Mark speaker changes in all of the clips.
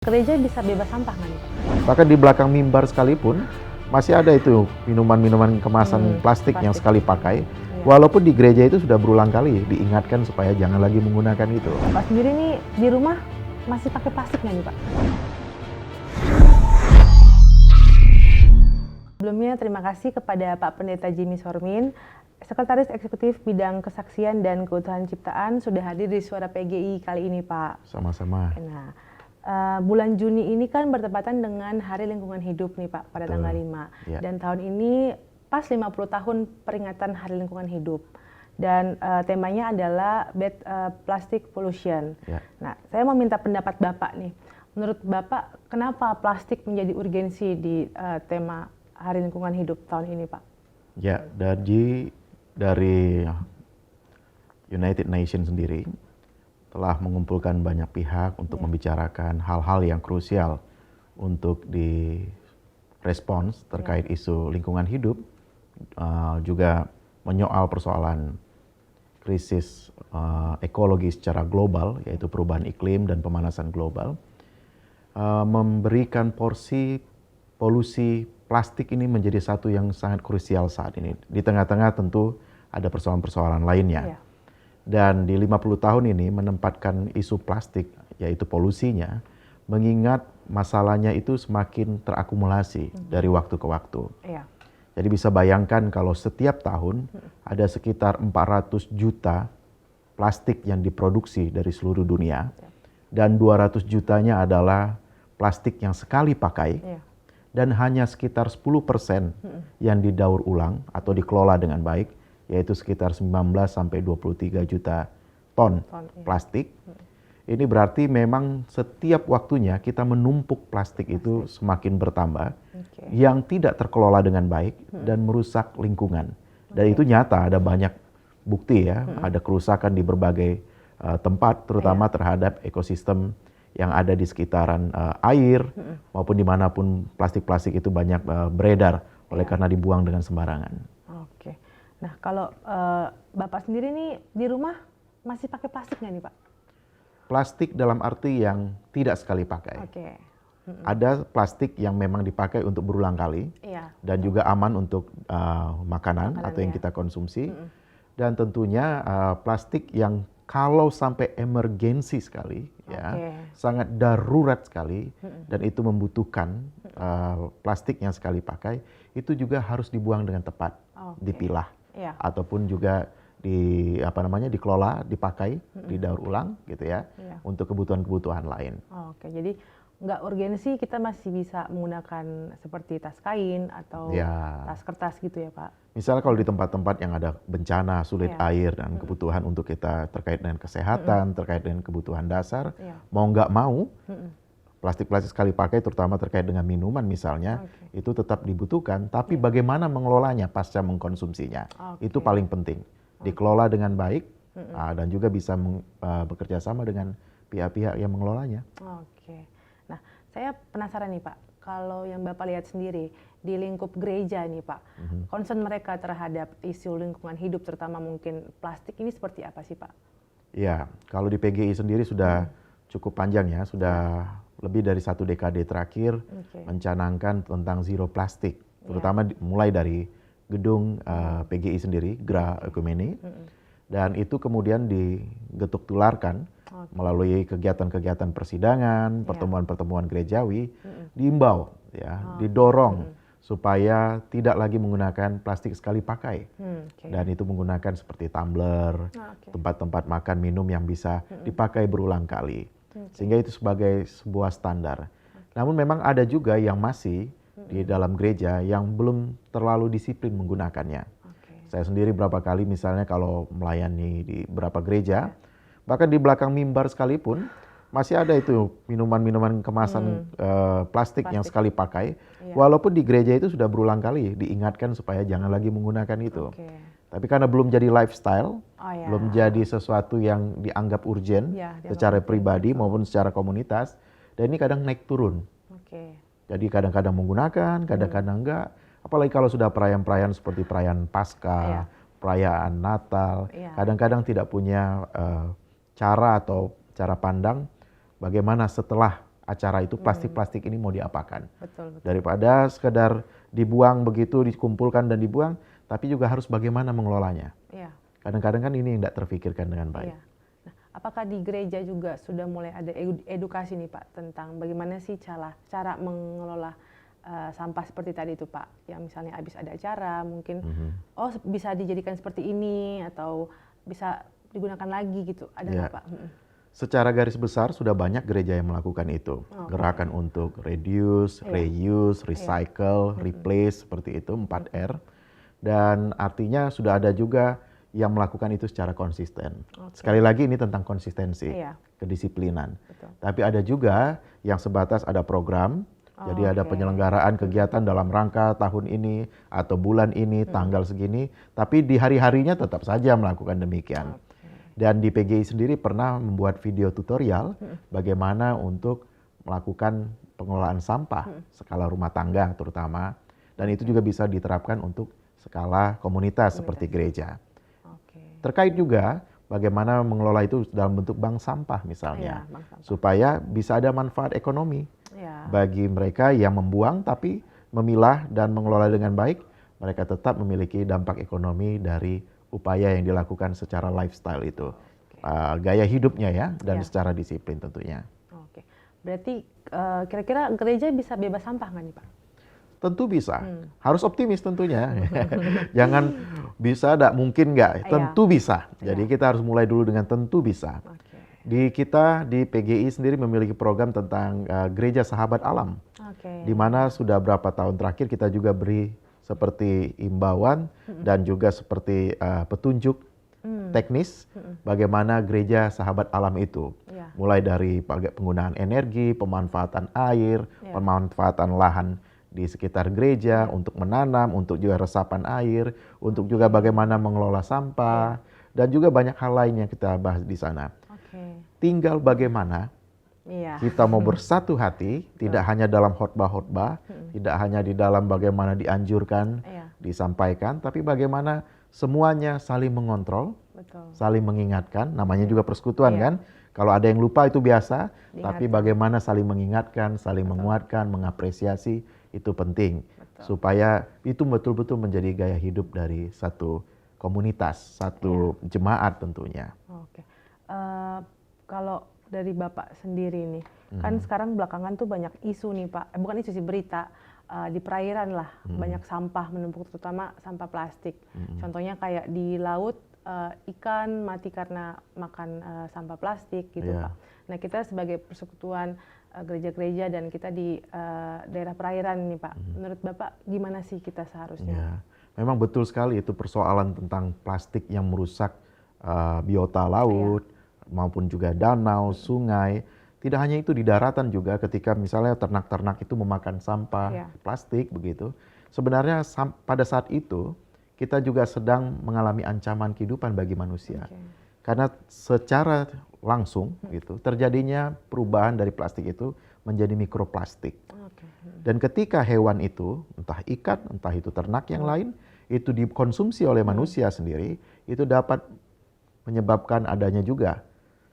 Speaker 1: Gereja bisa bebas sampah nggak nih, Pak?
Speaker 2: Bahkan di belakang mimbar sekalipun, masih ada itu minuman-minuman kemasan plastik yang sekali pakai.
Speaker 1: Iya.
Speaker 2: Walaupun di gereja itu sudah berulang kali diingatkan supaya jangan lagi menggunakan itu.
Speaker 1: Bapak sendiri nih di rumah masih pakai plastik nggak nih, Pak? Sebelumnya terima kasih kepada Pak Pendeta Jimmy Sormin, Sekretaris Eksekutif Bidang Kesaksian dan Keutuhan Ciptaan sudah hadir di Suara PGI kali ini, Pak.
Speaker 2: Sama-sama.
Speaker 1: Nah, bulan Juni ini kan bertepatan dengan Hari Lingkungan Hidup nih, Pak, pada tanggal 5.
Speaker 2: Ya.
Speaker 1: Dan tahun ini pas 50 tahun peringatan Hari Lingkungan Hidup. Dan temanya adalah Bad Plastic Pollution.
Speaker 2: Ya.
Speaker 1: Nah, saya mau minta pendapat Bapak nih. Menurut Bapak, kenapa plastik menjadi urgensi di tema Hari Lingkungan Hidup tahun ini, Pak?
Speaker 2: Ya, dari United Nations sendiri telah mengumpulkan banyak pihak untuk membicarakan hal-hal yang krusial untuk direspons terkait isu lingkungan hidup, juga menyoal persoalan krisis ekologi secara global, yaitu perubahan iklim dan pemanasan global, memberikan porsi polusi plastik ini menjadi satu yang sangat krusial saat ini. Di tengah-tengah tentu ada persoalan-persoalan lainnya.
Speaker 1: Iya.
Speaker 2: Dan di 50 tahun ini menempatkan isu plastik, yaitu polusinya, mengingat masalahnya itu semakin terakumulasi dari waktu ke waktu.
Speaker 1: Iya.
Speaker 2: Jadi bisa bayangkan kalau setiap tahun ada sekitar 400 juta plastik yang diproduksi dari seluruh dunia, dan 200 jutanya adalah plastik yang sekali pakai,
Speaker 1: Iya.
Speaker 2: dan hanya sekitar 10% yang didaur ulang atau dikelola dengan baik, yaitu sekitar 19 sampai 23 juta ton
Speaker 1: Iya.
Speaker 2: plastik. Ini berarti memang setiap waktunya kita menumpuk plastik itu semakin bertambah, yang tidak terkelola dengan baik dan merusak lingkungan. Dan itu nyata, ada banyak bukti ya, ada kerusakan di berbagai tempat, terutama terhadap ekosistem yang ada di sekitaran air, maupun dimanapun plastik-plastik itu banyak beredar oleh karena dibuang dengan sembarangan.
Speaker 1: Oke. Nah, kalau Bapak sendiri nih di rumah masih pakai plastik nggak nih, Pak?
Speaker 2: Plastik dalam arti yang tidak sekali pakai.
Speaker 1: Oke.
Speaker 2: Ada plastik yang memang dipakai untuk berulang kali,
Speaker 1: Iya.
Speaker 2: dan juga aman untuk makanan atau yang
Speaker 1: ya.
Speaker 2: kita konsumsi. Dan tentunya plastik yang kalau sampai emergensi sekali, ya, sangat darurat sekali, dan itu membutuhkan plastik yang sekali pakai, itu juga harus dibuang dengan tepat, dipilah, ataupun juga dikelola, dipakai, didaur ulang, gitu ya, untuk kebutuhan-kebutuhan lain.
Speaker 1: Oke, jadi nggak urgensi kita masih bisa menggunakan seperti tas kain atau tas kertas gitu ya, Pak?
Speaker 2: Misalnya kalau di tempat-tempat yang ada bencana, sulit air, dan kebutuhan untuk kita terkait dengan kesehatan, terkait dengan kebutuhan dasar, mau nggak mau, plastik-plastik sekali pakai, terutama terkait dengan minuman misalnya, itu tetap dibutuhkan, tapi bagaimana mengelolanya pasca mengkonsumsinya, itu paling penting. Dikelola dengan baik, dan juga bisa bekerja sama dengan pihak-pihak yang mengelolanya.
Speaker 1: Oke. Nah, saya penasaran nih, Pak, kalau yang Bapak lihat sendiri di lingkup gereja nih, Pak, concern mereka terhadap isu lingkungan hidup, terutama mungkin plastik ini seperti apa sih, Pak?
Speaker 2: Ya, kalau di PGI sendiri sudah cukup panjang ya, sudah lebih dari 1 dekade terakhir mencanangkan tentang zero plastik, terutama mulai dari gedung PGI sendiri, Gra Ekumene, dan itu kemudian digetuk tularkan melalui kegiatan-kegiatan persidangan, pertemuan-pertemuan gerejawi, diimbau, ya, didorong supaya tidak lagi menggunakan plastik sekali pakai, dan itu menggunakan seperti tumbler, tempat-tempat makan minum yang bisa dipakai berulang kali, sehingga itu sebagai sebuah standar. Namun memang ada juga yang masih di dalam gereja yang belum terlalu disiplin menggunakannya. Saya sendiri berapa kali misalnya kalau melayani di beberapa gereja, bahkan di belakang mimbar sekalipun, masih ada itu minuman-minuman kemasan plastik yang sekali pakai, walaupun di gereja itu sudah berulang kali diingatkan supaya jangan lagi menggunakan itu. Tapi karena belum jadi lifestyle, belum jadi sesuatu yang dianggap urgent secara pribadi maupun secara komunitas, dan ini kadang naik turun. Jadi kadang-kadang menggunakan, kadang-kadang enggak. Apalagi kalau sudah perayaan-perayaan seperti perayaan Paskah, perayaan Natal, kadang-kadang tidak punya cara atau cara pandang bagaimana setelah acara itu plastik-plastik ini mau diapakan.
Speaker 1: Betul, betul.
Speaker 2: Daripada sekedar dibuang begitu, dikumpulkan dan dibuang, tapi juga harus bagaimana mengelolanya.
Speaker 1: Iya.
Speaker 2: Kadang-kadang kan ini yang tidak terfikirkan dengan baik.
Speaker 1: Iya. Nah, apakah di gereja juga sudah mulai ada edukasi nih Pak tentang bagaimana sih cara mengelola sampah seperti tadi itu Pak, yang misalnya habis ada acara mungkin oh bisa dijadikan seperti ini atau bisa digunakan lagi gitu, ada nggak Pak?
Speaker 2: Secara garis besar sudah banyak gereja yang melakukan itu. Gerakan untuk reduce, reuse, recycle, replace, seperti itu 4R. Dan artinya sudah ada juga yang melakukan itu secara konsisten. Sekali lagi ini tentang konsistensi, kedisiplinan.
Speaker 1: Betul.
Speaker 2: Tapi ada juga yang sebatas ada program, jadi ada penyelenggaraan kegiatan dalam rangka tahun ini atau bulan ini, tanggal segini, tapi di hari-harinya tetap saja melakukan demikian. Dan di PGI sendiri pernah membuat video tutorial bagaimana untuk melakukan pengelolaan sampah skala rumah tangga terutama, dan itu juga bisa diterapkan untuk skala komunitas seperti gereja. Terkait juga bagaimana mengelola itu dalam bentuk bank sampah misalnya, supaya bisa ada manfaat ekonomi bagi mereka yang membuang tapi memilah dan mengelola dengan baik, mereka tetap memiliki dampak ekonomi dari upaya yang dilakukan secara lifestyle itu, gaya hidupnya ya, dan secara disiplin tentunya.
Speaker 1: Oke, berarti kira-kira gereja bisa bebas sampah nggak nih Pak?
Speaker 2: Tentu bisa, harus optimis tentunya. Jangan bisa, tidak mungkin nggak, tentu bisa. Jadi kita harus mulai dulu dengan tentu bisa. Di PGI sendiri memiliki program tentang Gereja Sahabat Alam, di mana sudah berapa tahun terakhir kita juga beri seperti imbauan dan juga seperti petunjuk teknis bagaimana gereja sahabat alam itu. Mulai dari penggunaan energi, pemanfaatan air, pemanfaatan lahan di sekitar gereja untuk menanam, untuk juga resapan air, untuk juga bagaimana mengelola sampah, dan juga banyak hal lain yang kita bahas di sana. Tinggal bagaimana kita mau bersatu hati, tidak hanya dalam khotbah-khotbah, tidak hanya di dalam bagaimana dianjurkan, disampaikan, tapi bagaimana semuanya saling mengontrol, saling mengingatkan, namanya juga persekutuan kan. Kalau ada yang lupa itu biasa, tapi bagaimana saling mengingatkan, saling menguatkan, mengapresiasi, itu penting. Supaya itu betul-betul menjadi gaya hidup dari satu komunitas, satu jemaat tentunya.
Speaker 1: Kalau dari Bapak sendiri nih, kan sekarang belakangan tuh banyak isu nih Pak, bukan isu sih, berita di perairan lah, banyak sampah menumpuk, terutama sampah plastik. Contohnya kayak di laut, ikan mati karena makan sampah plastik gitu Pak. Nah kita sebagai persekutuan gereja-gereja dan kita di daerah perairan nih Pak, menurut Bapak gimana sih kita seharusnya?
Speaker 2: Memang betul sekali itu persoalan tentang plastik yang merusak biota laut, maupun juga danau, sungai. Tidak hanya itu, di daratan juga ketika misalnya ternak-ternak itu memakan sampah plastik begitu. Sebenarnya pada saat itu kita juga sedang mengalami ancaman kehidupan bagi manusia. Karena secara langsung gitu terjadinya perubahan dari plastik itu menjadi mikroplastik. Dan ketika hewan itu, entah ikan, entah itu ternak yang lain, itu dikonsumsi oleh manusia sendiri, itu dapat menyebabkan adanya juga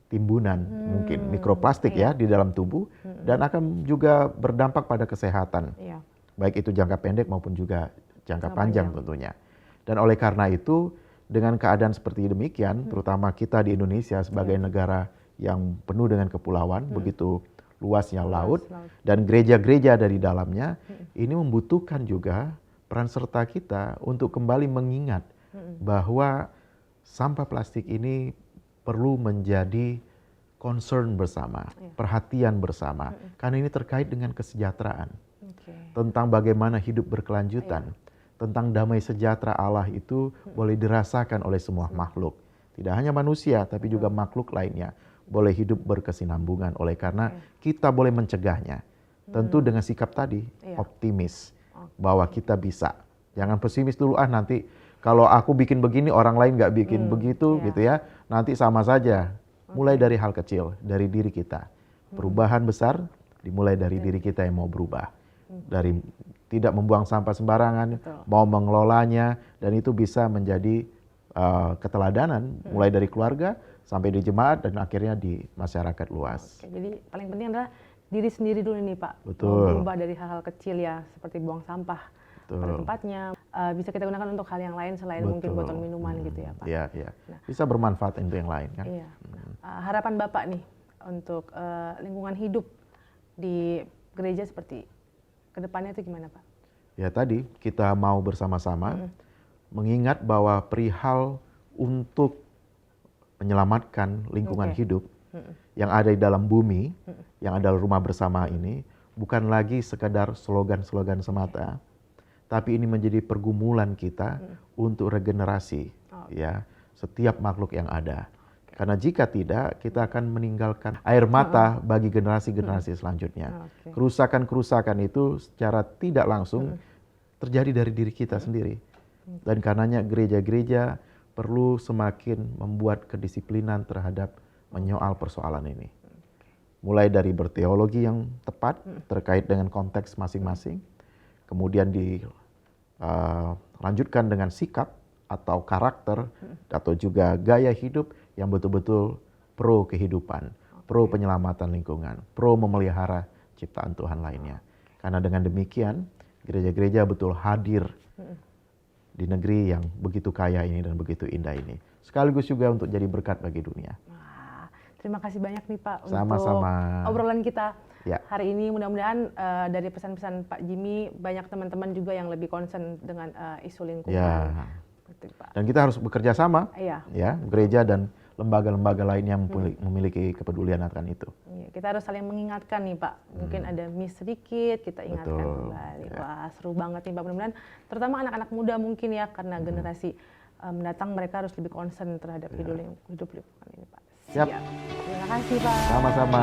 Speaker 2: timbunan mungkin mikroplastik ya di dalam tubuh, dan akan juga berdampak pada kesehatan, baik itu jangka pendek maupun juga jangka panjang tentunya. Dan oleh karena itu dengan keadaan seperti demikian, terutama kita di Indonesia sebagai negara yang penuh dengan kepulauan, begitu luasnya laut dan gereja-gereja dari dalamnya, ini membutuhkan juga peran serta kita untuk kembali mengingat bahwa sampah plastik ini perlu menjadi concern bersama, perhatian bersama, karena ini terkait dengan kesejahteraan, tentang bagaimana hidup berkelanjutan, tentang damai sejahtera Allah itu boleh dirasakan oleh semua makhluk, tidak hanya manusia, tapi juga makhluk lainnya boleh hidup berkesinambungan. Oleh karena kita boleh mencegahnya, tentu dengan sikap tadi, optimis bahwa kita bisa, jangan pesimis dulu, nanti kalau aku bikin begini, orang lain nggak bikin begitu, gitu ya. Nanti sama saja. Mulai dari hal kecil, dari diri kita. Perubahan besar dimulai dari diri kita yang mau berubah. Dari tidak membuang sampah sembarangan, mau mengelolanya, dan itu bisa menjadi keteladanan, mulai dari keluarga sampai di jemaat dan akhirnya di masyarakat luas.
Speaker 1: Jadi paling penting adalah diri sendiri dulu nih Pak.
Speaker 2: Betul.
Speaker 1: Mau berubah dari hal-hal kecil ya, seperti buang sampah
Speaker 2: Betul.
Speaker 1: pada tempatnya, bisa kita gunakan untuk hal yang lain selain
Speaker 2: Betul.
Speaker 1: mungkin botol minuman gitu ya Pak.
Speaker 2: Iya, iya. Bisa bermanfaat untuk yang lain kan.
Speaker 1: Iya. Harapan Bapak nih untuk lingkungan hidup di gereja seperti kedepannya itu gimana Pak?
Speaker 2: Ya tadi kita mau bersama-sama mengingat bahwa perihal untuk menyelamatkan lingkungan hidup yang ada di dalam bumi, yang adalah rumah bersama ini, bukan lagi sekadar slogan-slogan semata, tapi ini menjadi pergumulan kita untuk regenerasi ya setiap makhluk yang ada. Karena jika tidak, kita akan meninggalkan air mata bagi generasi-generasi selanjutnya. Kerusakan-kerusakan itu secara tidak langsung terjadi dari diri kita sendiri. Dan karenanya gereja-gereja perlu semakin membuat kedisiplinan terhadap menyoal persoalan ini. Mulai dari berteologi yang tepat terkait dengan konteks masing-masing, kemudian dilanjutkan dengan sikap atau karakter atau juga gaya hidup yang betul-betul pro kehidupan, pro penyelamatan lingkungan, pro memelihara ciptaan Tuhan lainnya. Karena dengan demikian gereja-gereja betul hadir di negeri yang begitu kaya ini dan begitu indah ini. Sekaligus juga untuk jadi berkat bagi dunia.
Speaker 1: Wah, terima kasih banyak nih Pak
Speaker 2: Sama-sama.
Speaker 1: untuk obrolan kita
Speaker 2: Ya.
Speaker 1: hari ini. Mudah-mudahan dari pesan-pesan Pak Jimmy banyak teman-teman juga yang lebih concern dengan isu lingkungan.
Speaker 2: Ya.
Speaker 1: Betul, Pak.
Speaker 2: Dan kita harus bekerja sama,
Speaker 1: Iya.
Speaker 2: ya, gereja dan lembaga-lembaga lainnya yang memiliki kepedulian akan itu.
Speaker 1: Iya, kita harus saling mengingatkan nih Pak. Mungkin ada miss sedikit, kita ingatkan
Speaker 2: Betul.
Speaker 1: kembali.
Speaker 2: Ya.
Speaker 1: Wah, seru banget nih Pak. Mudah-mudahan terutama anak-anak muda mungkin ya, karena generasi mendatang mereka harus lebih concern terhadap hidup lingkungan ini Pak.
Speaker 2: Siap.
Speaker 1: Terima kasih Pak.
Speaker 2: Sama-sama.